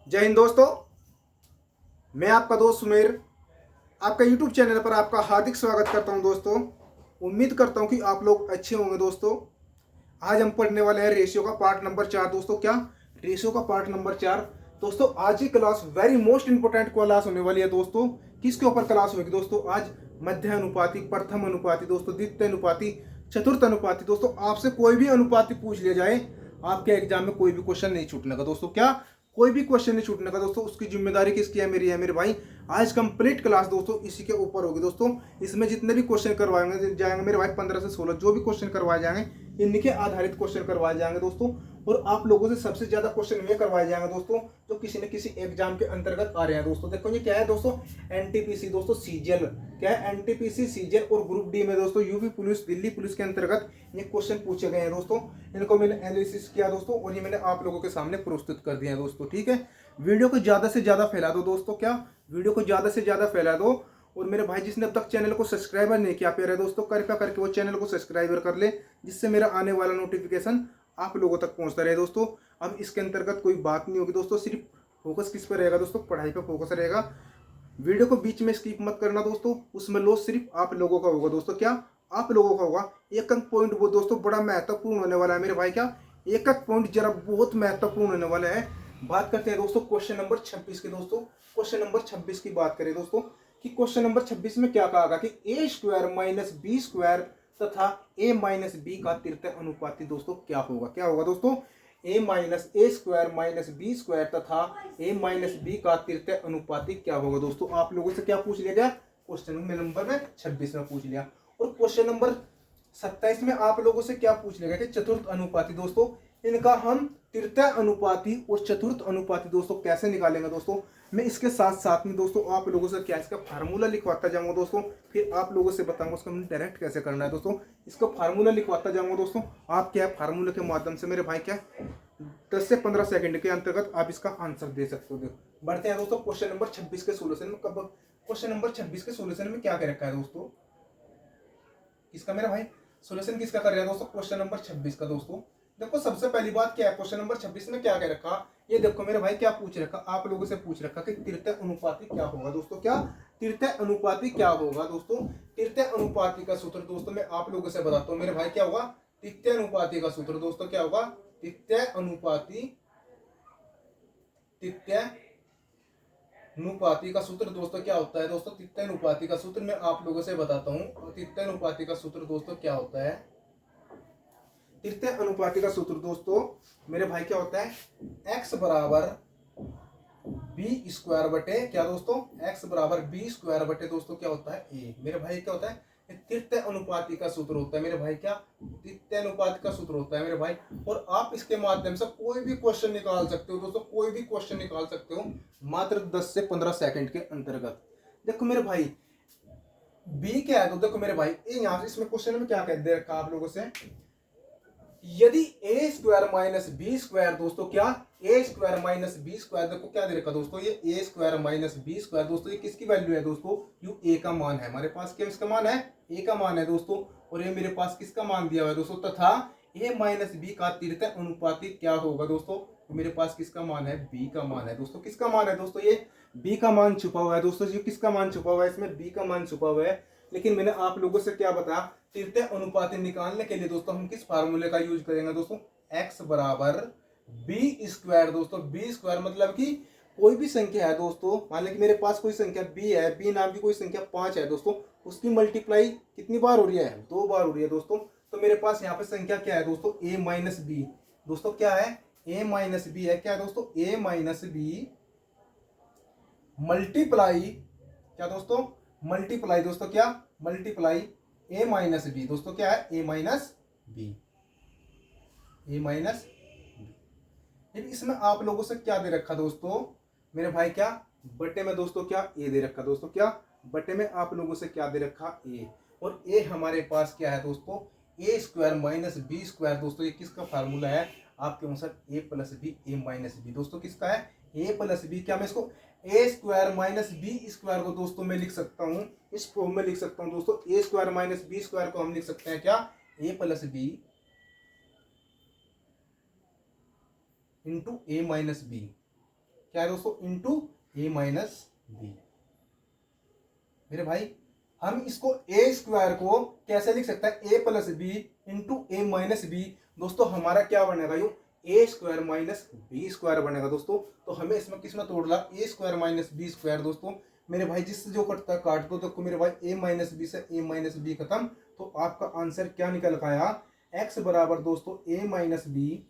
जय हिंद दोस्तों। मैं आपका दोस्त सुमेर आपका यूट्यूब चैनल पर आपका हार्दिक स्वागत करता हूं दोस्तों। उम्मीद करता हूं कि आप लोग अच्छे होंगे दोस्तों। आज हम पढ़ने वाले हैं रेशियो का पार्ट नंबर 4 दोस्तों। क्या रेशियो का पार्ट नंबर 4 दोस्तों। आज की class very most important class होने वाली है दोस्तों। किसके ऊपर क्लास होगी दोस्तों? आज मध्य अनुपाति, प्रथम अनुपाति दोस्तों, द्वितीय अनुपाति, चतुर्थ अनुपाति दोस्तों। आपसे कोई भी अनुपाति पूछ लिया जाए, आपके एग्जाम में कोई भी क्वेश्चन नहीं छूटने का दोस्तों। क्या कोई भी क्वेश्चन नहीं छूटने का दोस्तों। उसकी जिम्मेदारी किसकी है? मेरी है मेरे भाई। आज कंप्लीट क्लास दोस्तों इसी के ऊपर होगी दोस्तों। इसमें जितने भी क्वेश्चन करवाएंगे जाएंगे मेरे भाई, 15 से 16 जो भी क्वेश्चन करवाए जाएंगे इनके आधारित क्वेश्चन करवाए जाएंगे दोस्तों। और आप लोगों से सबसे ज्यादा क्वेश्चन वे करवाए जाएंगे दोस्तों जो किसी न किसी एग्जाम के अंतर्गत आ रहे हैं दोस्तों। देखो ये क्या है दोस्तों? एनटीपीसी दोस्तों, सीजीएल। क्या है? एनटीपीसी, सीजीएल और ग्रुप डी में दोस्तों यूपी पुलिस, दिल्ली पुलिस के अंतर्गत ये क्वेश्चन पूछे गए हैं दोस्तों। इनको मैंने एनालिसिस किया दोस्तों और ये मैंने आप लोगों के सामने प्रस्तुत कर दिया है दोस्तों। ठीक है, वीडियो को ज्यादा से ज्यादा फैला दो दोस्तों। क्या वीडियो को ज्यादा से ज्यादा फैला दो। और मेरे भाई जिसने अब तक चैनल को सब्सक्राइबर नहीं किया प्यारे दोस्तों, कृपया करके वो चैनल को सब्सक्राइबर कर ले, जिससे मेरा आने वाला नोटिफिकेशन आप लोगों तक पहुंचता रहे दोस्तों। अब इसके अंतर्गत कोई बात नहीं होगी दोस्तों, सिर्फ फोकस किस पर रहेगा दोस्तों? पढ़ाई पर फोकस रहेगा। वीडियो को बीच में स्किप मत करना दोस्तों, उसमें लॉस सिर्फ आप लोगों का होगा दोस्तों। क्या आप लोगों का होगा? एक अंक पॉइंट वो दोस्तों बड़ा महत्वपूर्ण होने वाला है मेरे भाई। क्या एक अंक पॉइंट जरा बहुत महत्वपूर्ण होने वाला है। बात करते हैं दोस्तों क्वेश्चन नंबर 26 की दोस्तों। क्वेश्चन नंबर 26 की बात करें दोस्तों कि क्वेश्चन नंबर 26 में क्या कहा कि ए स्क्वायर माइनस बी स्क्वायर तथा ए माइनस बी का तृतीय अनुपाती दोस्तों क्या होगा? क्या होगा दोस्तों? ए स्क्वायर माइनस बी स्क्वायर तथा ए माइनस बी का तृतीय अनुपाती क्या होगा दोस्तों? आप लोगों से क्या पूछ लिया गया? क्वेश्चन नंबर में 26 में पूछ लिया। और क्वेश्चन नंबर 27 में आप लोगों से क्या पूछ लिया गया कि चतुर्थ अनुपाती दोस्तों, इनका हम तृतीय अनुपाती और चतुर्थ अनुपाती दोस्तों कैसे निकालेंगे दोस्तों। मैं इसके साथ साथ में दोस्तों आप लोगों से क्या इसका फार्मूला लिखवाता जाऊंगा दोस्तों। फिर आप लोगों से बताऊंगा उसको हमने डायरेक्ट कैसे करना है दोस्तों। इसका फार्मूला लिखवाता जाऊंगा दोस्तों। आप क्या फार्मूला के माध्यम से मेरे भाई क्या 10 से 15 सेकंड के अंतर्गत आप इसका आंसर दे सकते हो। बढ़ते हैं दोस्तों क्वेश्चन नंबर 26 के सोल्यूशन में। कब क्वेश्चन नंबर 26 के सोल्यूशन में क्या क्या रखा है दोस्तों? किसका मेरा भाई सोल्यूशन किसका कर रहे हैं दोस्तों? क्वेश्चन नंबर 26 का दोस्तों। देखो सबसे पहली बात क्या है, क्वेश्चन नंबर 26 में क्या क्या रखा? ये देखो मेरे भाई क्या पूछ रखा, आप लोगों से पूछ रखा कि तृतीय अनुपाती क्या होगा दोस्तों। क्या तृतीय अनुपाती क्या होगा दोस्तों? तृतीय अनुपाती का सूत्र दोस्तों मैं आप लोगों से बताता हूँ मेरे भाई। क्या होगा तृतीय अनुपाती का सूत्र दोस्तों? क्या होगा तृतीय अनुपाती, तृतीय अनुपाती का सूत्र दोस्तों क्या होता है दोस्तों? तृतीय अनुपाती का सूत्र मैं आप लोगों से बताता हूँ। तृतीय अनुपाती का सूत्र दोस्तों क्या होता है? तृतीय अनुपाती का सूत्र दोस्तों मेरे भाई क्या होता है? x बराबर बी स्क्वायर बटे क्या दोस्तों? x बराबर बी स्क्वायर बटे दोस्तों क्या होता है? ए। मेरे भाई क्या होता है? तृतीय अनुपाती का सूत्र होता है मेरे भाई। क्या तृतीय अनुपाती का सूत्र होता है मेरे भाई। और आप इसके माध्यम से कोई भी क्वेश्चन निकाल सकते हो दोस्तों, कोई भी क्वेश्चन निकाल सकते हो मात्र 10 से 15 सेकंड के अंतर्गत। देखो मेरे भाई बी क्या है तो देखो मेरे भाई ये यहाँ से इसमें क्वेश्चन में क्या कह दे रखा आप लोगों से, यदि ए स्क्वायर माइनस बी स्क्वायर दोस्तों, क्या ए स्क्वायर माइनस बी स्क्वायर, देखो क्या दे रखा दोस्तों, ये ए स्क्वायर माइनस बी स्क्वायर दोस्तों, ये किसकी वैल्यू है दोस्तों? यू ए का मान है हमारे पास। क्या इसका मान है? ए का मान है दोस्तों। और ये मेरे पास किसका मान दिया हुआ है दोस्तों? तथा ए माइनस बी का तृतीय अनुपाती क्या होगा दोस्तों? तो मेरे पास किसका मान है? बी का मान है दोस्तों। किसका मान है दोस्तों? ये बी का मान छुपा हुआ है दोस्तों। ये किसका मान छुपा हुआ है? इसमें बी का मान छुपा हुआ है। लेकिन मैंने आप लोगों से क्या बताया, तृतीय अनुपाती निकालने के लिए दोस्तों हम किस फार्मूले का यूज करेंगे दोस्तों? x बराबर बी स्क्वायर दोस्तों। बी स्क्वायर मतलब कि कोई भी संख्या है दोस्तों, मान लें कि मेरे पास कोई संख्या b है, b नाम की कोई संख्या 5 है दोस्तों, उसकी मल्टीप्लाई कितनी बार हो रही है? 2 बार हो रही है दोस्तों। तो मेरे पास यहाँ पे संख्या क्या है दोस्तों? a माइनस बी दोस्तों। क्या है? a माइनस बी है। क्या है दोस्तों? a माइनस बी मल्टीप्लाई क्या दोस्तों? मल्टीप्लाई दोस्तों क्या? मल्टीप्लाई ए माइनस बी दोस्तों। क्या है? ए माइनस बी, ए माइनस बी। इसमें आप लोगों से क्या दे रखा दोस्तों मेरे भाई? क्या बटे में दोस्तों क्या ए दे रखा दोस्तों। क्या बटे में आप लोगों से क्या दे रखा? ए। और ए हमारे पास क्या है दोस्तों? ए स्क्वायर माइनस बी स्क्वायर दोस्तों। ये किसका फार्मूला है आपके अनुसार? ए प्लस बी, ए माइनस बी दोस्तों। किसका है? ए प्लस बी। क्या मैं इसको ए स्क्वायर माइनस बी स्क्वायर को दोस्तों मैं लिख सकता हूं, इस फॉर्म में लिख सकता हूं दोस्तों। ए स्क्वायर माइनस बी स्क्वायर को हम लिख सकते हैं क्या? ए plus B into A minus B. क्या है दोस्तों, इंटू ए माइनस बी। मेरे भाई हम इसको ए स्क्वायर को कैसे लिख सकते हैं, A plus B into A minus B. दोस्तों हमारा क्या बनेगा, यू A square minus B square बनेगा दोस्तों। तो हमें इसमें किसमें तोड़ना, A square minus B square. दोस्तों मेरे भाई जिससे जो कटता है काट दो, देखो मेरे भाई ए माइनस बी से ए माइनस बी खत्म। तो आपका आंसर क्या निकल का आया, एक्स बराबर दोस्तों ए माइनस बी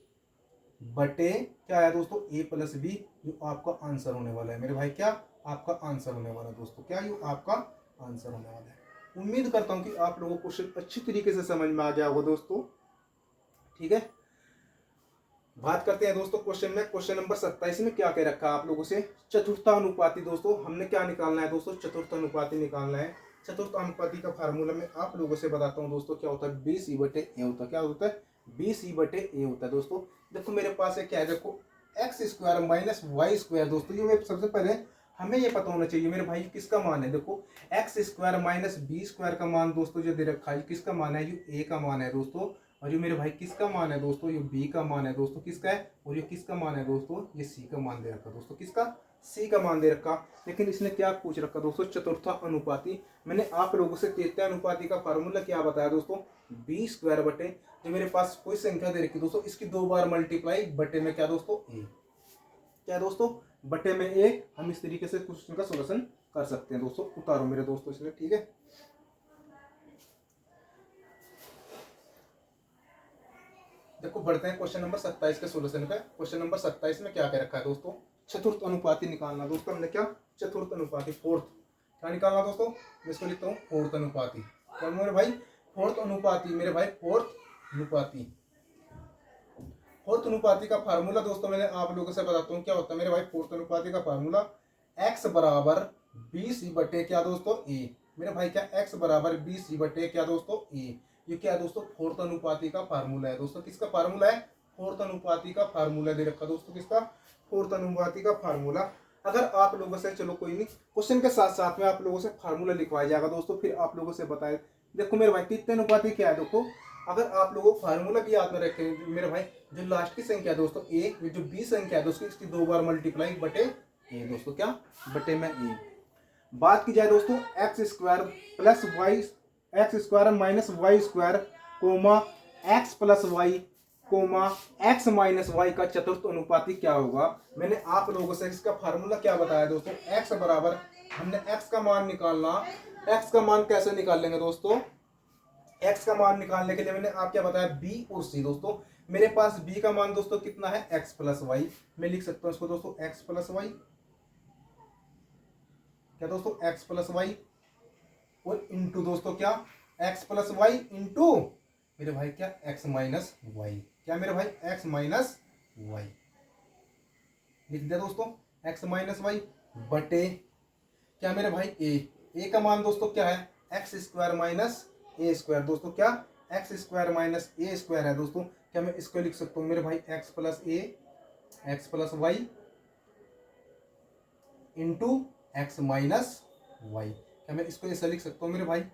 बटे क्या आया दोस्तों, ए प्लस बी। ये आपका आंसर होने वाला है मेरे भाई, क्या आपका आंसर होने वाला है दोस्तों, क्या ये आपका आंसर होने वाला है। उम्मीद करता हूं कि आप लोगों को क्वेश्चन अच्छी तरीके से समझ में आ गया होगा दोस्तों। ठीक है, बात करते हैं दोस्तों क्वेश्चन में। क्वेश्चन नंबर 27 में क्या कह रखा है आप लोगों से, चतुर्थानुपाती। दोस्तों हमने क्या निकालना है दोस्तों, चतुर्थानुपाती निकालना है। चतुर्थानुपाती का फार्मूला मैं आप लोगों से बताता हूं दोस्तों, क्या होता है, बी सी बटे ए होता है। क्या होता है, बी सी बटे ए होता है दोस्तों। देखो मेरे पास है क्या है, देखो X square minus Y square. दोस्तों ये सबसे पहले हमें ये पता होना चाहिए मेरे भाई किसका मान है। देखो X square minus B square का मान दोस्तों जो दे रखा है, किसका मान है, ये ए का मान है दोस्तों। और ये मेरे भाई किसका मान है दोस्तों, ये बी का मान है दोस्तों, किसका है, और ये किसका मान है दोस्तों, ये सी का मान दे रखा दोस्तों, किसका, सी का मान दे रखा। लेकिन इसने क्या पूछ रखा दोस्तों, चतुर्था अनुपाती। मैंने आप लोगों से तृतीय अनुपाती का फार्मूला क्या बताया दोस्तों, बी स्क्वायर बटे, जो मेरे पास कोई संख्या दे रखी दोस्तों, इसकी 2 बार मल्टीप्लाई बटे में क्या दोस्तों, ए। क्या दोस्तों, बटे में ए। हम इस तरीके से क्वेश्चन का सोल्यूशन कर सकते हैं दोस्तों। उतारो मेरे दोस्तों इसलिए, ठीक है। देखो बढ़ते हैं क्वेश्चन नंबर 27 के सोल्यूशन पे। क्वेश्चन नंबर 27 में क्या कह रखा है दोस्तों, चतुर्थ अनुपाती निकालना। दोस्तों हमने क्या, चतुर्थ अनुपाती, फोर्थ, क्या निकालना दोस्तों, मैं इसको लिखता हूँ फोर्थ अनुपाती। क्या मेरे भाई, फोर्थ अनुपाती, मेरे भाई फोर्थ अनुपाती। फोर्थ अनुपाती का फार्मूला दोस्तों मैंने आप लोगों से बताता हूँ क्या होता है मेरे भाई। फोर्थ अनुपाती का फार्मूला एक्स बराबर बी सी बटे क्या दोस्तों, ए। मेरे भाई क्या, एक्स बराबर बी सी बटे क्या दोस्तों, ए। ये क्या दोस्तों, फोर्थ अनुपाती का फार्मूला है दोस्तों। किसका फार्मूला है, फोर्थ अनुपाती का फार्मूला दे रखा दोस्तों, किसका, फोर्थ अनुपाती का फार्मूला। अगर आप लोगों से, चलो कोई नहीं, क्वेश्चन के साथ साथ में आप लोगों से फार्मूला लिखवाया जाएगा दोस्तों, फिर आप लोगों से बताए। देखो मेरे भाई तृतीय अनुपाती क्या है, देखो अगर आप लोगों को फार्मूला भी याद में रखें मेरे भाई, जो लास्ट की संख्या दोस्तों ए, जो बी संख्या है दोस्तों, इसकी 2 बार मल्टीप्लाई बटे ए दोस्तों, क्या, बटे में ए। बात की जाए दोस्तों X square plus Y, X square minus Y square comma X plus Y comma X minus Y का चतुर्थ अनुपाती क्या होगा। मैंने आप लोगों से इसका फार्मूला क्या बताया दोस्तों, एक्स बराबर, हमने एक्स का मान निकालना। एक्स का मान कैसे निकाल लेंगे दोस्तों, एक्स का मान निकालने के लिए मैंने आप क्या बताया, बी और सी। दोस्तों मेरे पास बी का मान दोस्तों कितना है, एक्स प्लस वाई। मैं लिख सकता हूं इसको दोस्तों एक्स प्लस वाई, क्या दोस्तों, एक्स प्लस वाई, और इंटू दोस्तों क्या, एक्स प्लस वाई इंटू मेरे भाई क्या, एक्स माइनस वाई। क्या मेरे भाई, एक्स माइनस वाई लिख दिया दोस्तों, एक्स माइनस वाई बटे क्या मेरे भाई, ए का मान दोस्तों क्या है, एक्स स्क्वायर माइनस ए स्क्वायर। दोस्तों क्या, एक्स स्क्वायर माइनस ए स्क्वायर है दोस्तों। क्या मैं इसको लिख सकता हूँ मेरे भाई, x plus a, x plus y into x minus y. क्या मैं इसको ऐसा लिख सकता हूँ मेरे भाई,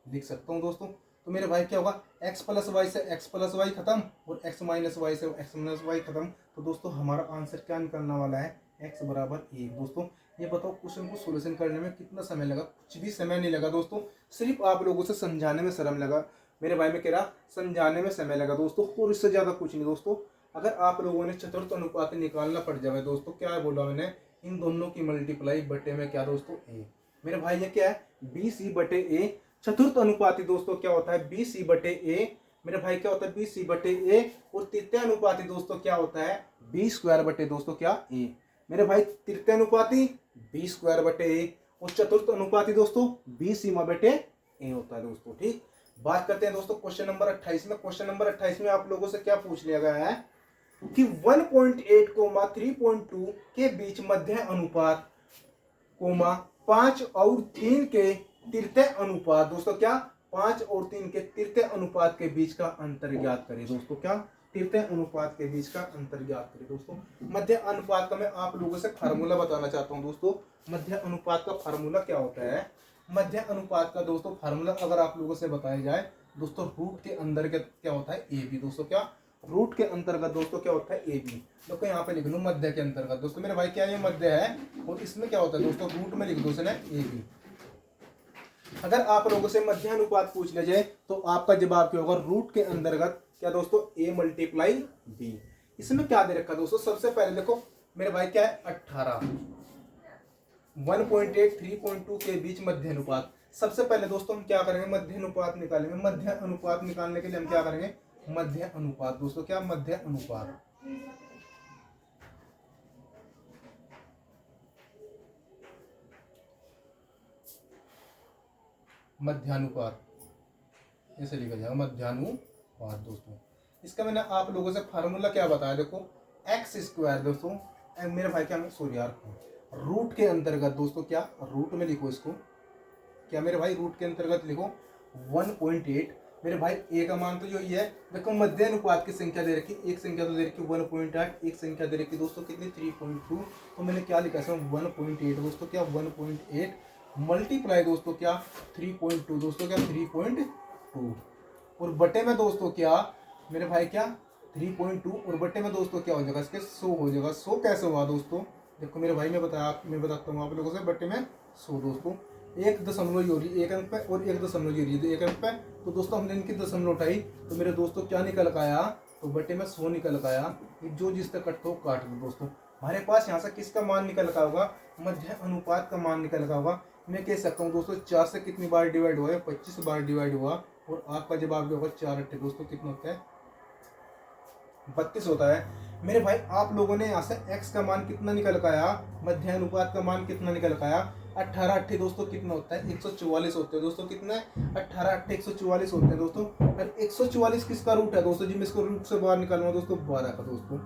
लिख सकता हूँ दोस्तों। तो मेरे भाई क्या होगा, एक्स प्लस वाई से एक्स प्लस वाई खत्म, और एक्स माइनस वाई से एक्स माइनस वाई खत्म। तो दोस्तों हमारा आंसर क्या निकलने वाला है, एक्स बराबर 1। दोस्तों ये बताओ क्वेश्चन को सोल्यूशन करने में कितना समय लगा, कुछ भी समय नहीं लगा दोस्तों, सिर्फ आप लोगों से समझाने में शर्म लगा मेरे भाई। मैं कह रहा समझाने में समय लगा दोस्तों, और इससे ज़्यादा कुछ नहीं दोस्तों। अगर आप लोगों ने चतुर्थ अनुपात निकालना पड़ जाए दोस्तों, क्या बोला मैंने, इन दोनों की मल्टीप्लाई बटे में क्या दोस्तों, ए। मेरे भाई ये क्या है, बी सी बटे ए। चतुर्थ अनुपाती दोस्तों क्या होता है, बी सी बटे ए। मेरे भाई क्या होता है, बी सी बटे ए। और तृतीय अनुपाती दोस्तों क्या होता है, बी स्क्वायर बटे दोस्तों क्या, ए। मेरे भाई तृतीय अनुपाती बी स्क्वायर बटे ए, और चतुर्थ अनुपाती दोस्तों बी सीमा बटे ए होता है दोस्तों। ठीक, बात करते हैं दोस्तों क्वेश्चन नंबर 28 में। क्वेश्चन नंबर 28 में आप लोगों से क्या पूछ लिया गया है कि 1.8 कोमा 3.2 के बीच मध्य अनुपात कोमा 5 और 3 के तृतीय अनुपात। दोस्तों क्या, 5 और 3 के तृतीय अनुपात के बीच का अंतर ज्ञात करें। दोस्तों क्या, तृतीय अनुपात के बीच का अंतर ज्ञात करें। दोस्तों मध्य अनुपात का मैं आप लोगों से फार्मूला बताना चाहता हूं दोस्तों। मध्य अनुपात का फार्मूला क्या होता है, मध्य अनुपात का दोस्तों फार्मूला अगर आप लोगों से बताया जाए दोस्तों, रूट के अंदर क्या होता है, ए बी। दोस्तों क्या, रूट के अंतर्गत दोस्तों क्या होता है ए बी। देखो यहाँ पे लिख लूँ मध्य के अंतर्गत दोस्तों, मेरे भाई क्या ये मध्य है और इसमें क्या होता है दोस्तों रूट में लिख दो उसने ए बी। अगर आप लोगों से मध्य अनुपात पूछ ले जाए तो आपका जवाब क्या होगा, रूट के अंतर्गत क्या दोस्तों ए मल्टीप्लाई बी। इसमें क्या दे रखा दोस्तों, सबसे पहले देखो मेरे भाई क्या है 18, 1.8 3.2 के बीच मध्य अनुपात। सबसे पहले दोस्तों हम क्या करेंगे, मध्य अनुपात निकालेंगे। मध्य अनुपात निकालने के लिए हम क्या करेंगे, मध्य अनुपात दोस्तों, क्या मध्य अनुपात। मध्यानुपात ऐसे लिखा जाएगा मध्यानुपात दोस्तों। इसका मैंने आप लोगों से फार्मूला क्या बताया, देखो एक्स स्क्वायर दोस्तों, मेरे भाई क्या सॉरी यार, रूट के अंतर्गत दोस्तों, क्या रूट में लिखो इसको, क्या मेरे भाई रूट के अंतर्गत लिखो 1.8। मेरे भाई ए का मान तो जो ये है, देखो मध्य अनुपात की संख्या दे रखी, एक संख्या तो दे रखी 1.8, एक संख्या दे रखी दोस्तों कितनी 3.2। तो मैंने क्या लिखा इसमें 1.8 दोस्तों, क्या 1.8 मल्टीप्लाई दोस्तों क्या 3.2 दोस्तों, क्या 3.2 और बटे में दोस्तों क्या मेरे भाई क्या 3.2 और बटे में दोस्तों क्या हो जाएगा इसके 100 हो जाएगा। 100 कैसे हुआ दोस्तों, देखो मेरे भाई मैं बताता हूँ आप लोगों से, बटे में 100 दोस्तों, एक दशमलव हो रही है एक अंक पे और एक दशमलव हो रही है तो एक अंक पे, तो दोस्तों हमने इनकी दशमलव उठाई तो मेरे दोस्तों क्या निकल का आया, तो बटे में 100 निकल का आया। जो जिस तक कट हो काट दो दोस्तों। हमारे पास यहाँ से किसका मान निकल का होगा, मध्य अनुपात का मान निकल का होगा। मैं कह सकता हूँ दोस्तों 4 से कितनी बार डिवाइड हुआ है, 25 बार डिवाइड हुआ और आपका जवाब भी होगा 4 8 दोस्तों कितना होता है 32 होता है। मेरे भाई आप लोगों ने यहाँ से x का मान कितना निकल का आया, मध्य अनुपात का मान कितना निकल का आया, 18 8 दोस्तों कितना होता है 144 होते हैं दोस्तों, कितना है 18 8 144 होते हैं दोस्तों। और 144 किसका रूट है दोस्तों जी, मैं इसको रूट से बाहर निकालूंगा दोस्तों 12 का दोस्तों,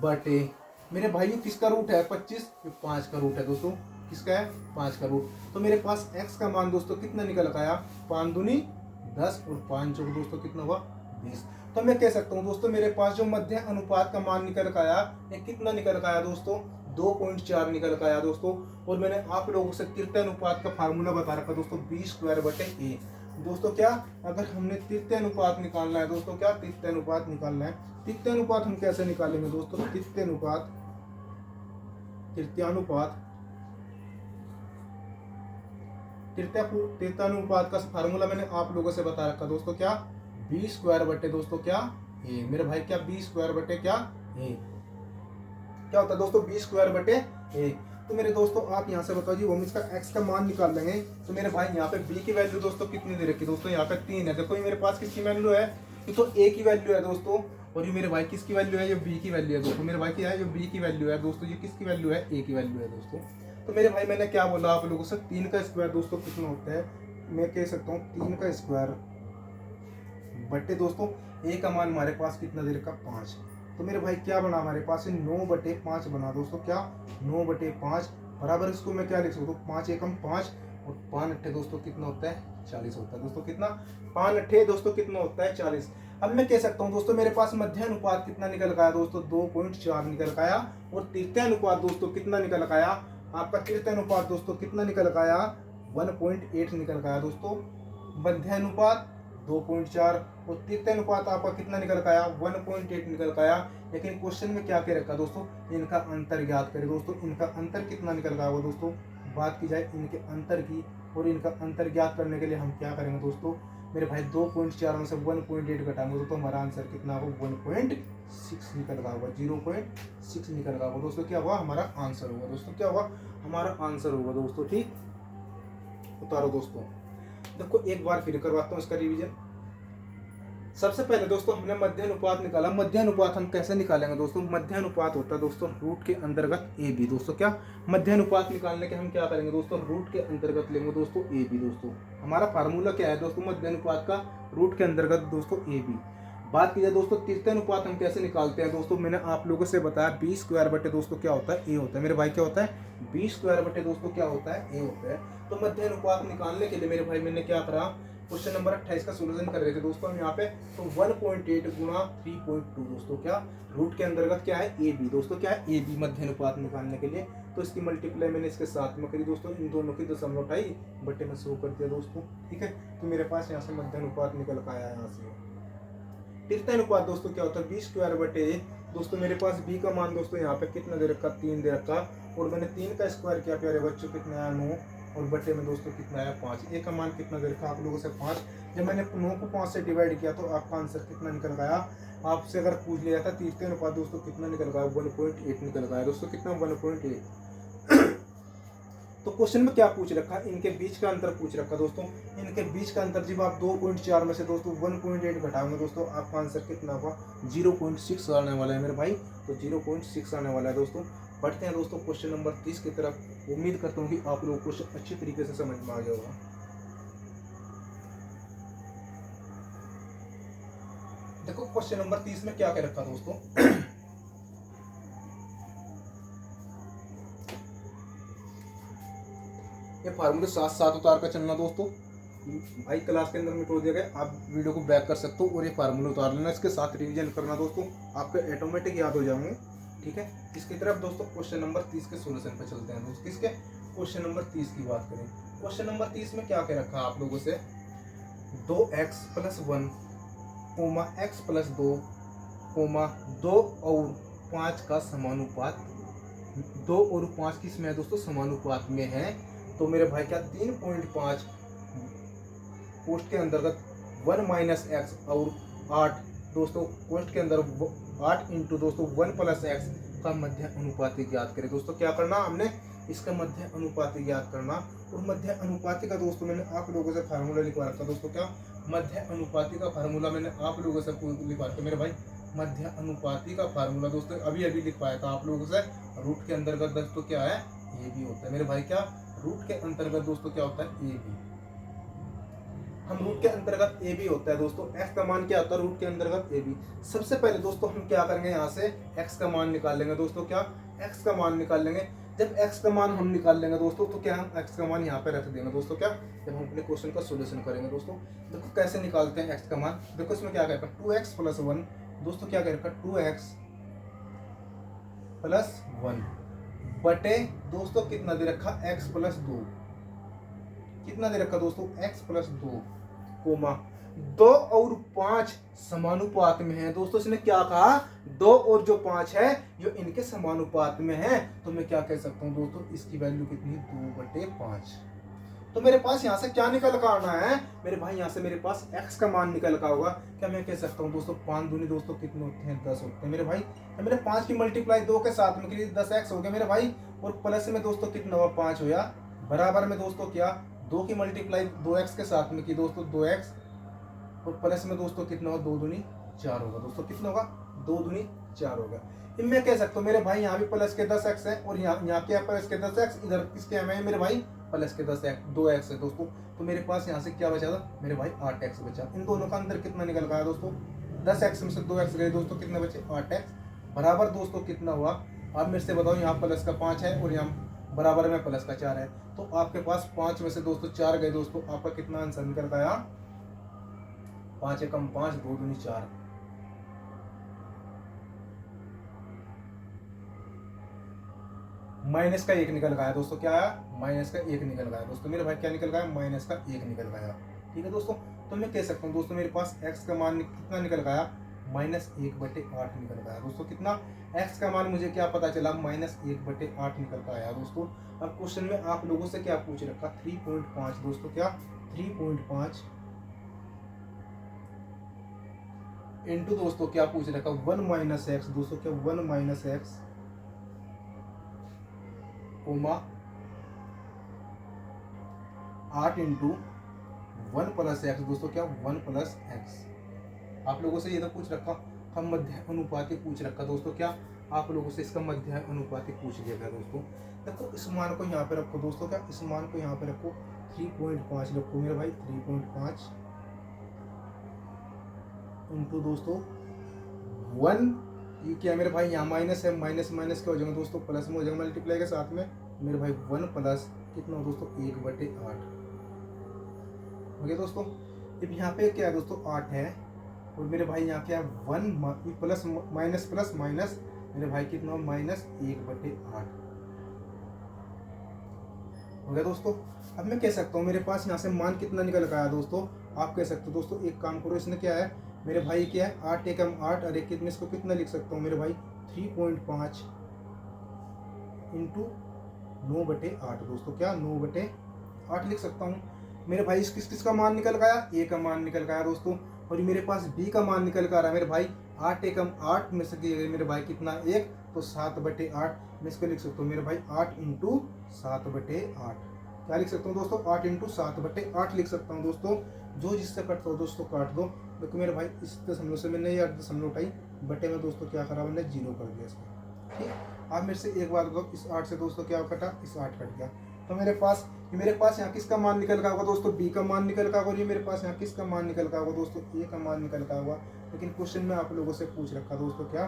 बटे मेरे भाई किसका रूट है 25, 5 का रूट है दोस्तों, किसका है 5 का रूट। तो मेरे पास x का मान दोस्तों कितना निकल का आया, 5 दूनी 10 और 5 जो दोस्तों कितना हुआ 20। तो मैं कह सकता हूँ दोस्तों मेरे पास जो मध्य अनुपात का मान निकल का आया ये कितना निकल का आया दोस्तों 2.4 निकल का आया दोस्तों। और मैंने आप लोगों से तृतीय अनुपात का फार्मूला बता रखा दोस्तों बी स्क्वायर बटे ए दोस्तों। क्या अगर हमने तृतीय अनुपात निकालना है दोस्तों, क्या तृतीय अनुपात निकालना है, तृतीय अनुपात हम कैसे निकालेंगे दोस्तों, तृतीयानुपात का फार्मूला मैंने आप लोगों से बता रखा दोस्तों, क्या बी स्क्वायर बटे दोस्तों क्या ए, मेरे भाई क्या बी स्क्वायर बटे क्या ए, क्या होता है दोस्तों बी स्क्वायर बटे ए। तो मेरे दोस्तों आप यहाँ से बताओ जी, हम इसका x का मान निकाल लेंगे। तो मेरे भाई यहाँ पे b की वैल्यू दोस्तों कितनी दे रखी दोस्तों, यहाँ पे 3 है। देखो ये मेरे पास किसकी वैल्यू है, ये तो a की वैल्यू है दोस्तों, और ये मेरे भाई किसकी वैल्यू है, ये b की वैल्यू है दोस्तों। मेरे भाई क्या है, जो b की वैल्यू है दोस्तों, ये किसकी वैल्यू है, a की वैल्यू है दोस्तों। तो मेरे भाई मैंने क्या बोला आप लोगों से, 3 का स्क्वायर दोस्तों कितना होता है, मैं कह सकता हूँ 3 का स्क्वायर बटे दोस्तों a का मान हमारे पास कितना दे रखा 5। तो मेरे भाई क्या बना हमारे पास 9/5 बना दोस्तों, क्या 9/5 बराबर, इसको मैं क्या लिख सकता हूँ 5 एकम 5 और 5 अट्ठे दोस्तों कितना होता है 40 होता है दोस्तों, कितना 5 अट्ठे दोस्तों कितना होता है 40। अब मैं कह सकता हूँ दोस्तों मेरे पास मध्य अनुपात कितना निकल का आया दोस्तों 2.4 निकल का आया, और तृतीय अनुपात दोस्तों कितना निकल का आया, आपका तृतीय अनुपात दोस्तों कितना निकल का आया 1.8 निकल का आया दोस्तों। मध्य अनुपात 2.4 और तृतीय अनुपात आपका कितना निकल का आया 1.8 निकल का आया। लेकिन क्वेश्चन में क्या कह रखा दोस्तों, इनका अंतर ज्ञात करें दोस्तों, इनका अंतर कितना निकल का होगा दोस्तों। बात की जाए इनके अंतर की, और इनका अंतर ज्ञात करने के लिए हम क्या करेंगे दोस्तों, मेरे भाई 2.4 में से 1.8 घटाएंगे तो हमारा आंसर कितना होगा 1.6 निकल का होगा, 0.6 निकल का होगा दोस्तों। क्या हुआ हमारा आंसर होगा दोस्तों, क्या हुआ हमारा आंसर होगा दोस्तों। ठीक उतारो दोस्तों, देखो एक बार फिर करवाता हूँ इसका रिवीजन। सबसे पहले दोस्तों हमने मध्य अनुपात निकाला। मध्य अनुपात हम कैसे निकालेंगे दोस्तों, मध्य अनुपात होता है दोस्तों रूट के अंतर्गत ए बी दोस्तों। क्या मध्य अनुपात निकालने के हम क्या करेंगे दोस्तों, रूट के अंतर्गत लेंगे दोस्तों ए बी दोस्तों। हमारा फार्मूला क्या है दोस्तों, मध्य अनुपात का रूट के अंतर्गत दोस्तों ए बी। बात की जाए दोस्तों तृतीय अनुपात हम कैसे निकालते हैं दोस्तों, मैंने आप लोगों से बताया बी स्क्वायर बटे दोस्तों क्या होता है ए होता है। मेरे भाई क्या होता है बी स्क्वायर बटे दोस्तों क्या होता है ए होता है। तो मध्य अनुपात निकालने के लिए मेरे भाई मैंने क्या करा, क्वेश्चन नंबर 28 का सोल्यूशन कर रहे थे दोस्तों हम यहाँ पे। तो 1.8 गुणा 3.2 दोस्तों, क्या रूट के अंतर्गत क्या है ए बी दोस्तों, क्या है ए बी मध्य अनुपात निकालने के लिए। तो इसकी मल्टीप्लाई मैंने इसके साथ में करी दोस्तों, इन दोनों की दशमलव उठाई बटे में 100 कर दिया दोस्तों। ठीक है, तो मेरे पास यहाँ से मध्य अनुपात निकल का आया यहाँ से। तीव्रता अनुपात दोस्तों क्या होता है, बी स्क्वायर बटे दोस्तों मेरे पास बी का मान दोस्तों यहाँ पे कितना दे रखा, 3 दे रखा, और मैंने 3 का स्क्वायर किया प्यारे बच्चों, कितना आया 9, और बटे में दोस्तों कितना आया 5। ए का मान कितना दे रखा आप लोगों से 5। जब मैंने 9 को 5 से डिवाइड किया तो आपका आंसर कितना निकल गया, आपसे अगर पूछ लिया था तीव्रता अनुपात दोस्तों कितना निकल गया, 1.8 निकल गया दोस्तों, कितना 1.8। तो क्वेश्चन में क्या पूछ रखा, इनके बीच का अंतर पूछ रखा दोस्तों। इनके बीच का अंतर जब आप 2.4 में से दोस्तों 1.8 घटाओगे दोस्तों, आपका आंसर कितना होगा, 0.6 आने वाला है मेरे भाई। तो 0.6 आने वाला है दोस्तों। बढ़ते हैं दोस्तों क्वेश्चन नंबर 30 की तरफ। उम्मीद करता हूँ कि आप लोगों को क्वेश्चन अच्छी तरीके से समझ में आ गया होगा। देखो क्वेश्चन नंबर 30 में क्या कह रखा दोस्तों, ये फार्मूले साथ साथ उतार कर चलना दोस्तों। भाई क्लास के अंदर में छोड़ दिया गया, आप वीडियो को बैक कर सकते हो और ये फार्मूले उतार लेना, इसके साथ रिवीजन करना दोस्तों, आपके ऑटोमेटिक याद हो जाएंगे। ठीक है, इसकी तरफ दोस्तों क्वेश्चन नंबर 30 के सोल्यूशन पे चलते हैं दोस्तों। किसके, क्वेश्चन नंबर 30 की बात करें। क्वेश्चन नंबर 30 में क्या कह रखा आप लोगों से, 2x + 1, x + 2, 2 और 5 का समानुपात, 2 और 5 किस में है दोस्तों, समानुपात में है। तो मेरे भाई क्या 3.5 कोष्ठ के अंतर्गत 1 - x और 8 दोस्तों कोष्ठ के अंदर 8 इंटू दोस्तों 1 + x का मध्य अनुपाती ज्ञात करें। दोस्तों क्या करना हमने, इसका मध्य अनुपाती ज्ञात करना। और मध्य अनुपाती का दोस्तों मैंने आप लोगों से फार्मूला लिखवा रखा दोस्तों, क्या मध्य अनुपाती का फार्मूला मैंने आप लोगों से लिखवा रखा मेरे भाई। मध्य अनुपाती का फार्मूला दोस्तों अभी अभी लिखवाया था आप लोगों से। रूट के अंतर्गत दोस्तों क्या है, ये भी होता है मेरे भाई। क्या रूट के अंतर्गत दोस्तों क्या होता है, ए बी। हम रूट के अंतर्गत ए बी होता है दोस्तों। एक्स का मान क्या होता है, रूट के अंतर्गत ए बी। सबसे पहले दोस्तों हम क्या करेंगे, यहाँ से एक्स का मान निकाल लेंगे दोस्तों। क्या एक्स का मान निकाल लेंगे। जब एक्स का मान हम निकाल लेंगे दोस्तों, तो क्या हम एक्स का मान यहाँ पे रख देंगे दोस्तों। क्या जब हम अपने क्वेश्चन का सोल्यूशन करेंगे दोस्तों, देखो कैसे निकालते हैं एक्स का मान। देखो इसमें क्या कहेगा, 2x + 1 दोस्तों, क्या कहेगा 2x + 1 बटे दोस्तों कितना दे रखा, x + 2, कितना दे रखा दोस्तों, x + 2, 2 और 5 समानुपात में है दोस्तों। इसने क्या कहा, 2 और जो 5 है जो इनके समानुपात में है। तो मैं क्या कह सकता हूँ दोस्तों, इसकी वैल्यू कितनी, 2/5। तो मेरे पास यहाँ से क्या निकल कर आना है मेरे भाई, यहाँ से मेरे पास x का मान निकल का होगा। क्या मैं कह सकता हूँ दोस्तों, 5 दूनी दोस्तों कितने होते हैं, 10 होते हैं मेरे भाई। तो मेरे 5 की मल्टीप्लाई 2 के साथ में 10x हो गया मेरे भाई। और प्लस में दोस्तों कितना हुआ, 5 हुआ। बराबर में दोस्तों क्या 2 की मल्टीप्लाई 2x के साथ में की दोस्तों 2x, और प्लस में दोस्तों कितना होगा, 2 दूनी 4 होगा दोस्तों। कितना होगा, 2 दूनी 4 होगा। मैं कह सकता हूँ मेरे भाई यहाँ भी प्लस के 10x है, और यहाँ क्या प्लस के 10x, इधर किसके है मेरे भाई, प्लस के 2x है दोस्तों। तो मेरे पास यहाँ से क्या बचा था मेरे भाई, 8x बचा। इन दोनों का अंतर कितना निकल गया दोस्तों, 10x में से 2x गए दोस्तों, कितने बचे, 8x। बराबर दोस्तों कितना हुआ, आप मेरे से बताओ। यहाँ प्लस का 5 है और यहाँ बराबर में प्लस का 4 है। तो आपके पास 5 में से दोस्तों 4 गए दोस्तों, आपका कितना आंसर निकल गया, 5 एकम 5, 2 दूनी 4। माइनस का 1 निकल गया दोस्तों। क्या आया, माइनस का 1 निकल गया दोस्तों मेरे भाई। क्या निकल गया, माइनस का 1 निकल गया। ठीक है दोस्तों, तो मैं कह सकता हूँ दोस्तों मेरे पास x का मान कितना निकल गया, -1/8 निकल गया दोस्तों। कितना, x का मान मुझे क्या पता चला, -1/8 निकल कर आया दोस्तों। अब क्वेश्चन में आप लोगों से क्या पूछ रखा, 3.5 दोस्तों। क्या 3.5 इंटू दोस्तों क्या पूछ रखा, 1 - x दोस्तों। क्या 1 - x, 8 इंटू 1 + x दोस्तों। क्या 1 + x। आप लोगों से ये तो पूछ रखा, हम मध्य अनुपाती पूछ रखा दोस्तों। क्या आप लोगों से इसका मध्य अनुपाती पूछ लिया गया दोस्तों। देखो इस मान को यहाँ पे रखो दोस्तों। क्या इस मान को यहाँ पे रखो, 3.5 रखो मेरे भाई। 3.5 इंटू दोस्तों 1, ये क्या मेरे भाई, यहाँ माइनस है, माइनस माइनस क्या हो जाएगा दोस्तों, प्लस में हो जाएगा मल्टीप्लाई के साथ में मेरे भाई। 1 प्लस कितना हो दोस्तों, 1/8 हो गया दोस्तों। अब यहाँ पे क्या है दोस्तों, 8 है, और मेरे भाई यहाँ क्या है 1 प्लस माइनस प्लस माइनस मेरे भाई कितना, -1/8 हो गया दोस्तों। अब मैं कह सकता हूँ मेरे पास यहाँ से मान कितना निकल गया दोस्तों। आप कह सकते हो दोस्तों, एक काम करो, इसने क्या है मेरे भाई क्या है 8 एकम 8 और एक में इसको कितना लिख सकता हूँ मेरे भाई 3.5 इंटू 9/8 दोस्तों, क्या 9/8 लिख सकता हूँ। मेरे भाई इस किसका मान निकल गया, ए का मान निकल गया दोस्तों। और ये मेरे पास बी का मान निकल कर आ रहा है मेरे भाई 8 एकम 8 में से मेरे भाई कितना 1, तो 7/8 मैं इसको लिख सकता हूँ मेरे भाई 8 इंटू 7/8। क्या लिख सकता हूँ दोस्तों 8 इंटू 7/8 लिख सकता हूँ दोस्तों। जो जिससे कटता हो दोस्तों काट दो। देखो मेरे भाई इस दशमलव से मैंने ये 8 दशमलव उठाई, बटे में दोस्तों क्या करा मैंने 0 कर दिया इसमें। ठीक, आप मेरे से एक बात बताओ, इस 8 से दोस्तों क्या कटा, इस 8 कट गया। तो मेरे पास यहाँ किसका मान निकल का होगा दोस्तों, बी का मान निकल का होगा। और ये मेरे पास यहाँ किसका मान निकल का होगा दोस्तों, ए का मान निकल का होगा। लेकिन क्वेश्चन में आप लोगों से पूछ रखा दोस्तों क्या,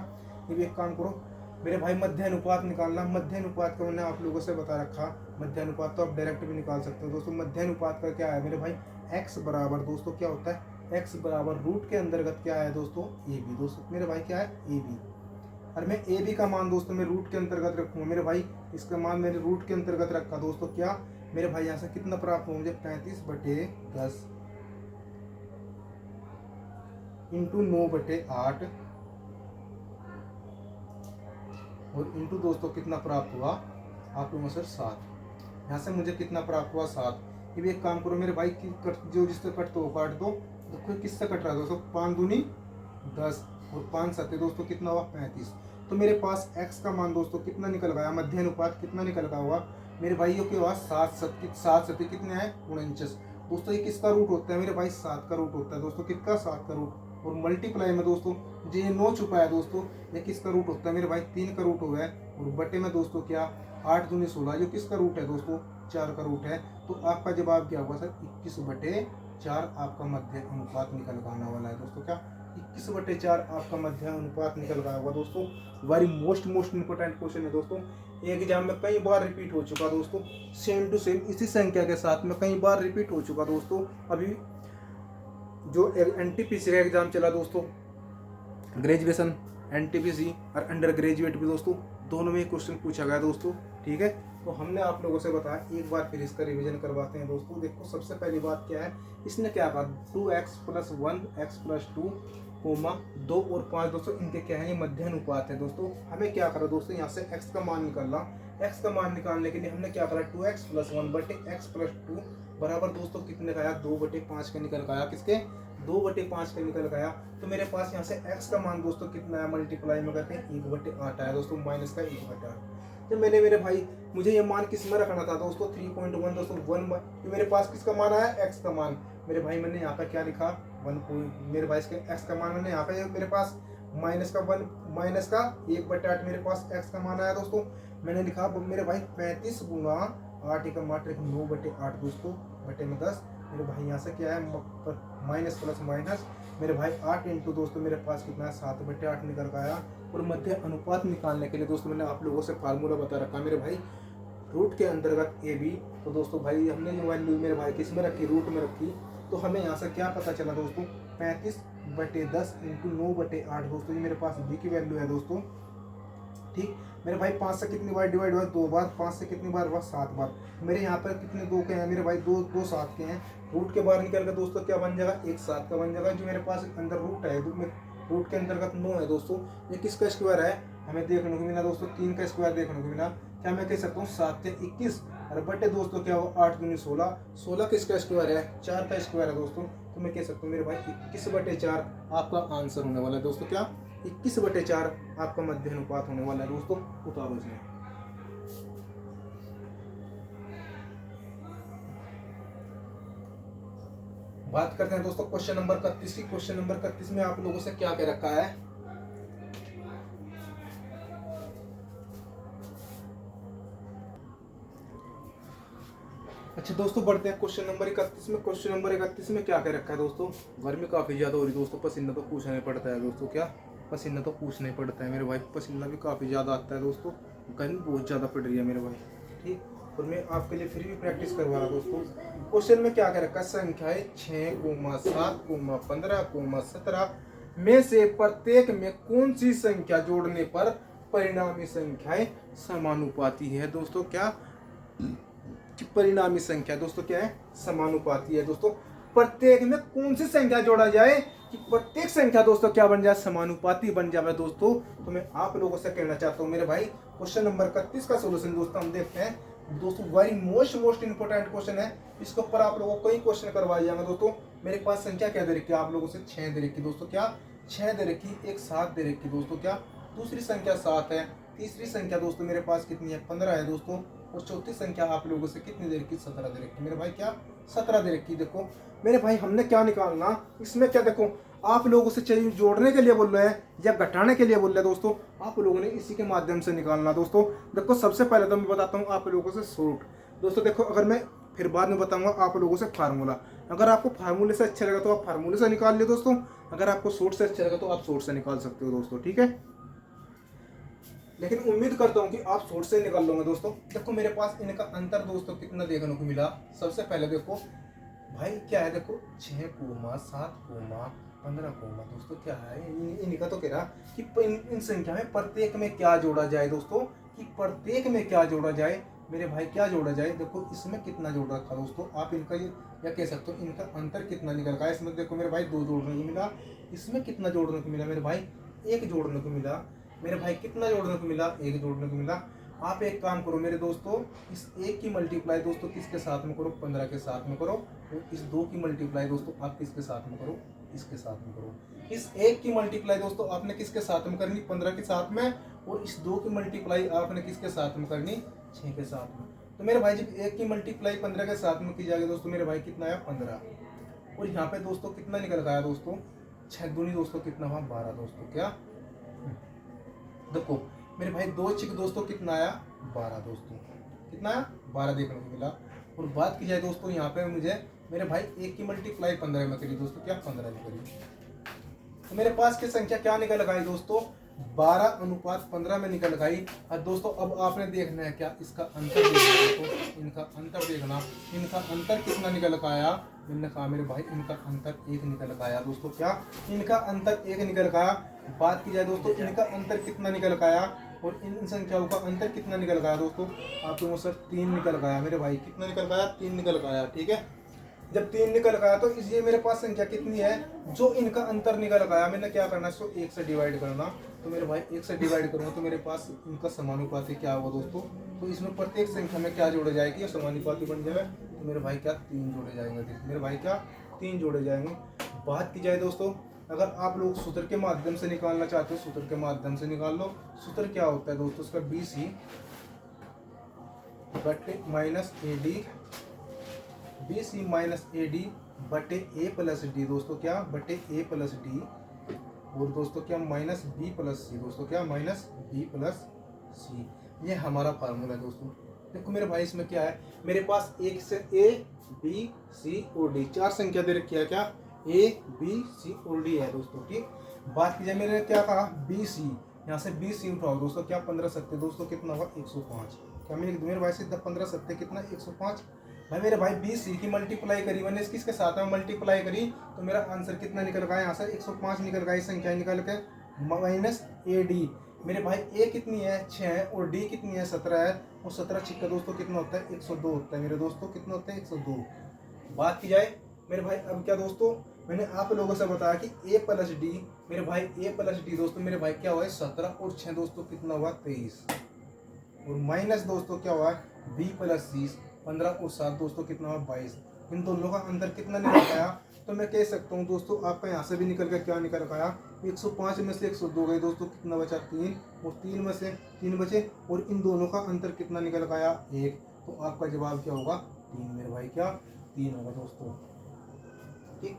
ये भी एक काम करो मेरे भाई, मध्य अनुपात निकालना। मध्य अनुपात का मैंने आप लोगों से बता रखा, मध्य अनुपात तो आप डायरेक्ट भी निकाल सकते हो दोस्तों। मध्य अनुपात का क्या है मेरे भाई, x बराबर दोस्तों क्या होता है, x बराबर रूट के अंतर्गत क्या है दोस्तों, ए बी दोस्तों। मेरे भाई क्या है ए बी, और मैं ए बी का मान दोस्तों मैं रूट के अंतर्गत रखूँगा मेरे भाई। इसका मान मैंने रूट के अंतर्गत रखा दोस्तों, क्या मेरे भाई यहाँ से कितना प्राप्त हो मुझे 35/10 इंटू 9/8 और इंटू दोस्तों कितना प्राप्त हुआ आप लोगों से 7। यहाँ से मुझे कितना प्राप्त हुआ 7। ये भी एक काम करो मेरे भाई की जो जिससे कट तो काट दो। देखो किससे कट रहा है दोस्तों, 5 दूनी 10 और 5 7 दोस्तों कितना हुआ 35। तो मेरे पास x का मान दोस्तों कितना निकल गया, मध्य अनुपात कितना निकल गया हुआ मेरे भाई के पास 7 7 कितने हैं 49 दोस्तों। ये किसका रूट होता है मेरे भाई 7 का रूट होता है दोस्तों, किसका 7 का रूट। और मल्टीप्लाई में दोस्तों जो ये 9 छुपा है दोस्तों, ये किसका रूट होता है मेरे भाई 3 का रूट हो गया। और बटे में दोस्तों क्या 8 दूनी 16, जो किसका रूट है दोस्तों 4 का रूट है। तो आपका जवाब क्या होगा सर 21/4 आपका मध्य अनुपात निकल कर आने वाला है दोस्तों। क्या 21/4 आपका मध्य अनुपात निकल रहा होगा दोस्तों। वेरी मोस्ट इंपोर्टेंट क्वेश्चन है दोस्तों, एग्जाम में कई बार रिपीट हो चुका दोस्तों, सेम टू सेम इसी संख्या के साथ में कई बार रिपीट हो चुका दोस्तों। अभी जो NTPC का एग्जाम चला दोस्तों, ग्रेजुएशन NTPC और अंडर ग्रेजुएट भी दोस्तों, दोनों में क्वेश्चन पूछा गया दोस्तों। ठीक है, तो हमने आप लोगों से बताया, एक बार फिर इसका रिवीजन करवाते हैं दोस्तों। देखो सबसे पहली बात क्या है, इसने क्या कहा 2x + 1 x + 2, 2 और 5 दोस्तों, इनके क्या है ये मध्य अनुपात है दोस्तों। हमें क्या करा दोस्तों, यहाँ से x का मान निकालना। x का मान निकालने के लिए हमने क्या करा 2x + 1/x + 2 बराबर दोस्तों कितने का आया 2/5 का निकल गया, किसके 2/5 का निकल गया। तो मेरे पास यहाँ से x का मान दोस्तों कितना है, मल्टीप्लाई में करके 1/8 आया दोस्तों, माइनस का 1/8। तो मैंने मेरे भाई मुझे ये मान किस में रखना था दोस्तों 3.1 दोस्तों 1। तो मेरे पास किसका मान आया x का मान, मेरे भाई मैंने यहाँ पर क्या लिखा 1 मेरे भाई इसके x का मान मैंने यहाँ पे मेरे पास माइनस का 1/8 मेरे पास x का मान आया दोस्तों। मैंने लिखा मेरे भाई 35 गुना 8 × 8 9/8 दोस्तों, बटे में 10। मेरे भाई यहाँ से क्या है माइनस प्लस माइनस, मेरे भाई 8 इंटू दोस्तों मेरे पास कितना है 7/8 निकल कर आया। और मध्य अनुपात निकालने के लिए दोस्तों मैंने आप लोगों से फार्मूला बता रखा मेरे भाई, रूट के अंतर्गत ए बी। तो दोस्तों भाई हमने जो वैल्यू मेरे भाई किस में रखी, रूट में रखी। तो हमें यहाँ से क्या पता चला दोस्तों 35/10 इंटू 9/8 दोस्तों, ये मेरे पास बी की वैल्यू है दोस्तों। ठीक, मेरे भाई 5 से कितनी बार डिवाइड हुआ 2 बार, 5 से कितनी बार हुआ 7 बार। मेरे यहाँ पर कितने 2 के हैं मेरे भाई, 2 7 के हैं। रूट के बाहर निकल कर दोस्तों क्या बन जाएगा 1 7 का बन जाएगा। जो मेरे पास अंदर रूट है, रूट के अंतर्गत 9 है दोस्तों। ये किसका स्क्वायर है हमें देखने को मिला दोस्तों, 3 का स्क्वायर देखने को मिला। क्या मैं कह सकता हूँ 7 से 21 और बटे दोस्तों क्या हो 8 दूनी 16, 16 किसका स्क्वायर है 4 का स्क्वायर है दोस्तों। तो मैं कह सकता हूँ मेरे भाई 21/4 आपका आंसर होने वाला है दोस्तों। क्या 21/4 आपका मध्य अनुपात होने वाला है दोस्तों। उतारो इसमें, बात करते हैं दोस्तों क्वेश्चन नंबर 31 की। क्वेश्चन नंबर 31 में आप लोगों से क्या कह रखा है, अच्छा दोस्तों बढ़ते हैं क्वेश्चन नंबर 31 में। क्वेश्चन नंबर 31 में क्या कह रखा है दोस्तों, गर्मी काफी ज्यादा हो रही है दोस्तों, पसीना तो पूछना ही पड़ता है दोस्तों। क्या पसीना तो पूछना ही पड़ता है मेरे भाई, पसीना भी काफी ज्यादा आता है दोस्तों, गर्मी बहुत ज्यादा पड़ रही है मेरे भाई। ठीक, और मैं आपके लिए फिर भी प्रैक्टिस करवा रहा दोस्तों। क्वेश्चन में क्या कह रखा है, संख्याएं 6, 7, 15, 17 में से प्रत्येक में कौन सी संख्या जोड़ने पर परिणामी संख्याएं समानुपाती है दोस्तों। क्या परिणामी संख्या दोस्तों क्या है समानुपाती है दोस्तों। प्रत्येक में कौन सी संख्या जोड़ा जाए कि प्रत्येक संख्या दोस्तों क्या बन जाए, समानुपाती बन जाए दोस्तों। तो मैं आप लोगों से कहना चाहता हूं मेरे भाई, क्वेश्चन नंबर 31 का सोल्यूशन दोस्तों हम देखते हैं दोस्तों। वेरी मोस्ट इंपोर्टेंट क्वेश्चन है, इसके ऊपर आप लोगों को कई क्वेश्चन करवाए जाएंगे दोस्तों। मेरे पास संख्या क्या दे रखी है आप लोगों से, 6 दे रखी दोस्तों, क्या 6 दे रखी, एक 7 दे रखी दोस्तों, क्या दूसरी संख्या 7 है, तीसरी संख्या दोस्तों मेरे पास कितनी है, 15 है दोस्तों, और चौथी संख्या आप लोगों से कितनी दे रखी, 17 दे रखी मेरे भाई, क्या 17 दे रखी। देखो मेरे भाई हमने क्या निकालना इसमें, क्या देखो आप लोगों से चाहिए जोड़ने के लिए बोल रहे हैं या घटाने के लिए बोल रहे हैं दोस्तों, आप लोगों ने इसी के माध्यम से निकालना दोस्तों। देखो सबसे पहले तो मैं बताता हूँ आप लोगों से शॉर्ट दोस्तों। देखो अगर मैं फिर बाद में बताऊंगा आप लोगों से फार्मूला, अगर आपको फार्मूले से अच्छा लगा तो आप फार्मूले से निकाल लियो दोस्तों, अगर आपको शॉर्ट से अच्छा लगा तो आप शॉर्ट से निकाल सकते हो दोस्तों, ठीक है। लेकिन उम्मीद करता हूं कि आप शॉर्ट से निकाल लोगे दोस्तों। देखो मेरे पास इनका अंतर दोस्तों कितना देखने को मिला, सबसे पहले देखो भाई क्या है, देखो 6 कोमा 7 कोमा 15 कोमा दोस्तों क्या है, इनका तो कह रहा कि इन संख्या में प्रत्येक में क्या जोड़ा जाए दोस्तों, कि प्रत्येक में क्या जोड़ा जाए मेरे भाई, क्या जोड़ा जाए। देखो इसमें कितना जोड़ रखा दोस्तों, आप इनका या कह सकते हो इनका अंतर कितना निकल रहा है। इसमें देखो मेरे भाई 2 जोड़ने को मिला, इसमें कितना जोड़ने को मिला मेरे भाई, 1 जोड़ने को मिला मेरे भाई, कितना जोड़ने को मिला, 1 जोड़ने को मिला। आप एक काम करो मेरे दोस्तों, इस 1 की मल्टीप्लाई दोस्तों किसके साथ में करो, 15 के साथ में करो, और इस 2 की मल्टीप्लाई दोस्तों आप किसके साथ में करो, इसके साथ में करो। इस 1 की मल्टीप्लाई दोस्तों आपने किसके साथ में करनी, 15 के साथ में, और इस 2 की मल्टीप्लाई आपने किसके साथ में करनी, 6 के साथ में। तो मेरे भाई जब 1 की मल्टीप्लाई 15 के साथ में की जाएगी दोस्तों मेरे भाई कितना आया, 15, और यहाँ पे दोस्तों कितना निकल गया दोस्तों, 6 दूनी दोस्तों कितना हुआ, 12 दोस्तों, क्या देखो मेरे भाई 2 6 दोस्तों कितना आया, 12 दोस्तों, कितना आया 12 देखने को मिला। और बात की जाए दोस्तों यहाँ पे मुझे मेरे भाई 1 की मल्टीप्लाई 15 में करी दोस्तों, क्या 15 में करी, तो मेरे पास की संख्या क्या निकल गई दोस्तों, 12:15 में निकल गई। और दोस्तों अब आपने देखना है क्या, इसका अंतर देखना तो इनका अंतर देखना, इनका अंतर कितना निकल का आया, मैंने कहा मेरे भाई इनका अंतर 1 निकल का आया दोस्तों, क्या इनका अंतर 1 निकल का आया। बात की जाए दोस्तों इनका अंतर कितना निकल का आया, और इन संख्याओं का अंतर कितना निकल गया दोस्तों, आप लोगों से 3 निकल गया मेरे भाई, कितना निकल गया, 3 निकल गया, ठीक है। जब 3 निकल गया तो इसलिए मेरे पास संख्या कितनी है, जो इनका अंतर निकल गया मैंने क्या करना है, इसको 1 से डिवाइड करना। तो मेरे भाई 1 से डिवाइड करूँगा तो मेरे पास इनका समानुपाती क्या होगा दोस्तों, तो इसमें प्रत्येक संख्या में क्या जोड़े जाएगी, समानुपाती बन जाए तो मेरे भाई क्या 3 जोड़े जाएंगे, मेरे भाई क्या 3 जोड़े जाएंगे। बात की जाए दोस्तों अगर आप लोग सूत्र के माध्यम से निकालना चाहते हो, सूत्र के माध्यम से निकाल लो। सूत्र क्या होता है दोस्तों, उसका BC बटे minus AD, BC minus AD बटे A प्लस D दोस्तों, क्या बटे A प्लस D, और दोस्तों क्या माइनस B प्लस C दोस्तों, क्या माइनस B प्लस C। ये हमारा फार्मूला है दोस्तों। देखो मेरे भाई इसमें क्या है, मेरे पास 1 से A B C और D 4 संख्या दे रखी है, क्या A B C और D है दोस्तों, ठीक। बात की जाए मैंने क्या कहा BC, यहाँ से BC उठाओ दोस्तों, क्या 15 सत्ते दोस्तों कितना हुआ 105, क्या मेरे भाई से 15 सत्ते कितना 105। भाई मेरे भाई 20 की मल्टीप्लाई करी मैंने किसके साथ में मल्टीप्लाई करी, तो मेरा आंसर कितना निकल गया, यहाँ से 105 निकल गया, इस संख्या निकल के माइनस AD। मेरे भाई A कितनी है 6 है, और D कितनी है 17 है, और 17 छिक्का दोस्तों कितना होता है 102 होता है मेरे दोस्तों, कितना होता है 102। बात की जाए मेरे भाई अब क्या दोस्तों, मैंने आप लोगों से बताया कि A प्लस D, मेरे भाई A प्लस D दोस्तों मेरे भाई क्या हुआ है 17, और 6 दोस्तों कितना हुआ 23, और माइनस दोस्तों क्या हुआ B प्लस C 15, और 7 दोस्तों कितना हुआ 22। इन दोनों का अंतर कितना निकल आया, तो मैं कह सकता हूँ दोस्तों आपका यहाँ से भी निकल कर क्या निकल आया, 105 में से 102 गए दोस्तों, कितना बचा 3, और 3 में से 3 बचे, और इन दोनों का अंतर कितना निकल आया 1, तो आपका जवाब क्या होगा 3 मेरे भाई, क्या 3 होगा दोस्तों, ठीक।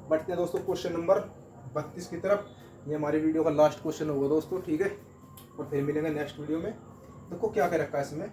बढ़ते हैं दोस्तों क्वेश्चन नंबर 32 की तरफ। ये हमारी वीडियो का लास्ट क्वेश्चन होगा दोस्तों, ठीक है, और फिर मिलेंगे नेक्स्ट वीडियो में। देखो क्या क्या रखा है इसमें,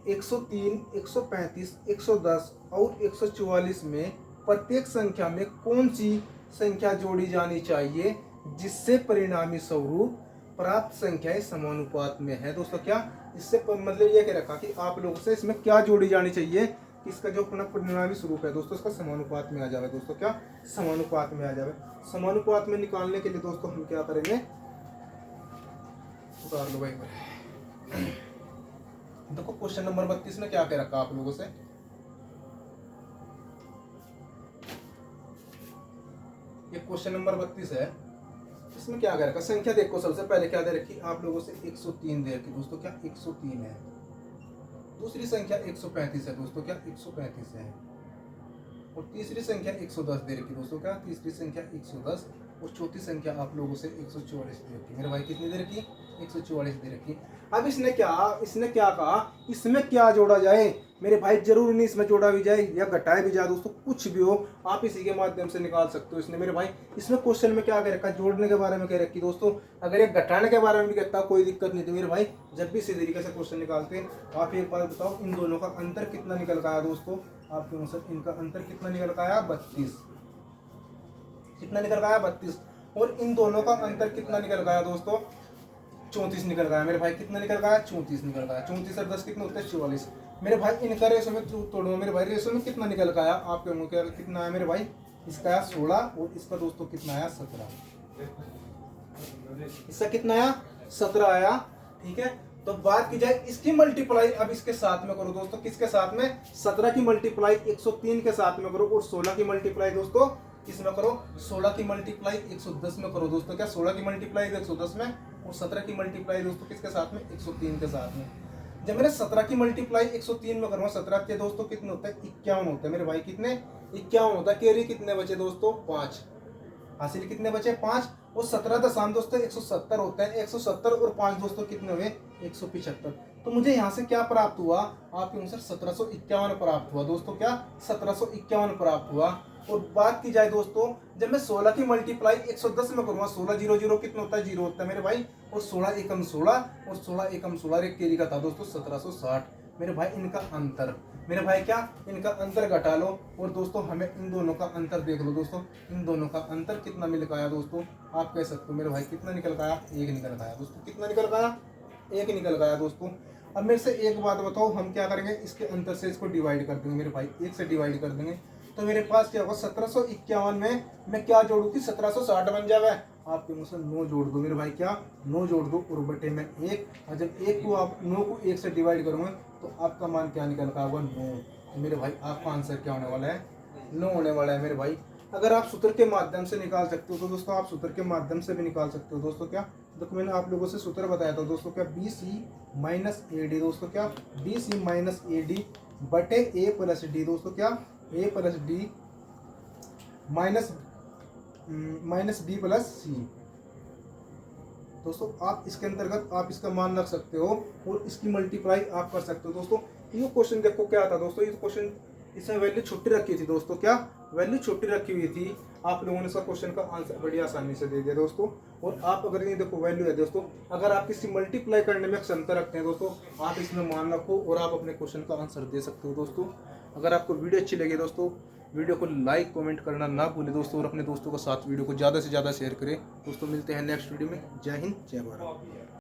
103, 135, 110 और 144 में प्रत्येक संख्या में कौन सी संख्या जोड़ी जानी चाहिए जिससे परिणामी स्वरूप प्राप्त संख्याएं समानुपात में है दोस्तों, क्या इससे मतलब ये क्या रखा कि आप लोगों से इसमें क्या जोड़ी जानी चाहिए, इसका जो अपना परिणामी स्वरूप है दोस्तों इसका समानुपात में आ जाए दोस्तों, क्या समानुपात में आ जाए। समानुपात में निकालने के लिए दोस्तों हम क्या करेंगे, उतार लो भाई। देखो क्वेश्चन नंबर 32 में क्या क्या रखा आप लोगों से, क्वेश्चन नंबर 32 है। इसमें क्या कह रखा, संख्या देखो सबसे पहले क्या दे रखी आप लोगों से 103 दे रखी दोस्तों, क्या 103 है। दूसरी संख्या 135 है दोस्तों, क्या 135 है। और तीसरी संख्या 110 दे रखी दोस्तों, क्या तीसरी संख्या 110। और चौथी संख्या आप लोगों से 144 दे रखी। मेरे भाई कितनी दे रखी, 144 दे रखी। अब इसने क्या कहा, इसमें क्या जोड़ा जाए मेरे भाई, जरूर नहीं इसमें जोड़ा भी जाए या घटाया भी जाए दोस्तों, कुछ भी हो आप इसी के माध्यम से निकाल सकते हो। इसने मेरे भाई इसमें क्वेश्चन में क्या कह रखा, जोड़ने के बारे में कह रखी दोस्तों। अगर ये घटाने के बारे में भी कहता कोई दिक्कत नहीं थी मेरे भाई, जब भी इसी तरीके से क्वेश्चन निकालते हैं। आप एक बार बताओ इन दोनों का अंतर कितना निकल आया दोस्तों, आपके अनुसार इनका अंतर कितना निकल आया, 32। कितना निकल आया, 32। और इन दोनों का अंतर कितना निकल आया दोस्तों, 34 निकल गया मेरे भाई। कितना निकल गया, 34 निकल गया। 34 और 10 कितने होते हैं, 44। मेरे भाई इनका रेशो में तोड़ो मेरे भाई, रेशो में कितना निकल गया आपके मुंह के, कितना आया मेरे भाई, इसका आया 16 और इसका दोस्तों कितना आया, 17। इसका कितना आया, 17 आया। ठीक है, तो बात की जाए इसकी मल्टीप्लाई अब इसके साथ में करो दोस्तों, किसके साथ में, 17 की मल्टीप्लाई 103 के साथ में करो। और 16 की मल्टीप्लाई दोस्तों किसमें करो, 16 की मल्टीप्लाई 110 में करो दोस्तों, क्या 16 की मल्टीप्लाई 110 में। और 17 की मल्टीप्लाई दोस्तों किसके साथ में, 103 के साथ में। जब मैंने 17 की मल्टीप्लाई 103 में करूँगा, 17 के दोस्तों कितने होते हैं, 51 होते हैं मेरे भाई। कितने, 51 होता है। कैरी कितने बचे दोस्तों, 5। हासिल कितने बचे, 5। और 17 दशमलव दोस्तों 170 होते हैं। 170 और 5 दोस्तों कितने हुए, 175। तो मुझे यहाँ से क्या प्राप्त हुआ, आपके अनुसार 1751 प्राप्त हुआ दोस्तों, क्या 1751 प्राप्त हुआ। और बात की जाए दोस्तों, जब मैं 16 की मल्टीप्लाई 110 में करूँगा, 16 0 0 कितना होता है, 0 होता है मेरे भाई। और 16 एकम 16 और 16 एकम 16 एक केरी का था दोस्तों 1760 मेरे भाई। इनका अंतर मेरे भाई क्या, इनका अंतर घटा लो। और दोस्तों हमें इन दोनों का अंतर देख लो दोस्तों, इन दोनों का अंतर कितना मिल गया दोस्तों, आप कह सकते हो मेरे भाई कितना निकल गया, 1 निकल गया दोस्तों। कितना निकल गया, 1 निकल गया दोस्तों। अब मेरे से एक बात बताओ, हम क्या करेंगे, इसके अंतर से इसको डिवाइड कर देंगे मेरे भाई, 1 से डिवाइड कर देंगे। तो मेरे पास क्या होगा, 1751 में मैं क्या जोड़ू कि 1760 बन जावे। आपके मुझसे 9 जोड़ दो मेरे भाई, क्या 9 जोड़ दो और बटे में 1। और जब 1 को आप 9 को 1 से डिवाइड करोगे तो आपका मान क्या निकल का होगा, 9। तो मेरे भाई आपका आंसर क्या होने वाला है, 9 होने वाला है मेरे भाई। अगर आप सूत्र के माध्यम से निकाल सकते हो तो दोस्तों आप सूत्र के माध्यम से भी निकाल सकते हो दोस्तों। क्या देखो मैंने आप लोगों से सूत्र बताया था दोस्तों, क्या BC माइनस AD दोस्तों, क्या BC माइनस AD बटे A प्लस D दोस्तों, क्या A plus D minus B plus C दोस्तों। आप इसके अंतर्गत आप इसका मान रख सकते हो और इसकी मल्टीप्लाई आप कर सकते हो दोस्तों। ये क्वेश्चन देखो क्या था दोस्तों, ये क्वेश्चन इसमें वैल्यू छोटी रखी थी दोस्तों, क्या वैल्यू छोटी रखी हुई थी। आप लोगों ने इसका क्वेश्चन का आंसर बड़ी आसानी से दे दिया दोस्तों। और आप अगर ये देखो वैल्यू है दोस्तों, अगर आप किसी मल्टीप्लाई करने में क्षमता रखते हैं दोस्तों, आप इसमें मान रखो और आप अपने क्वेश्चन का आंसर दे सकते हो दोस्तों। अगर आपको वीडियो अच्छी लगी दोस्तों, वीडियो को लाइक कमेंट करना ना भूलें दोस्तों, और अपने दोस्तों के साथ वीडियो को ज़्यादा से ज़्यादा शेयर करें दोस्तों। मिलते हैं नेक्स्ट वीडियो में। जय हिंद, जय भारत।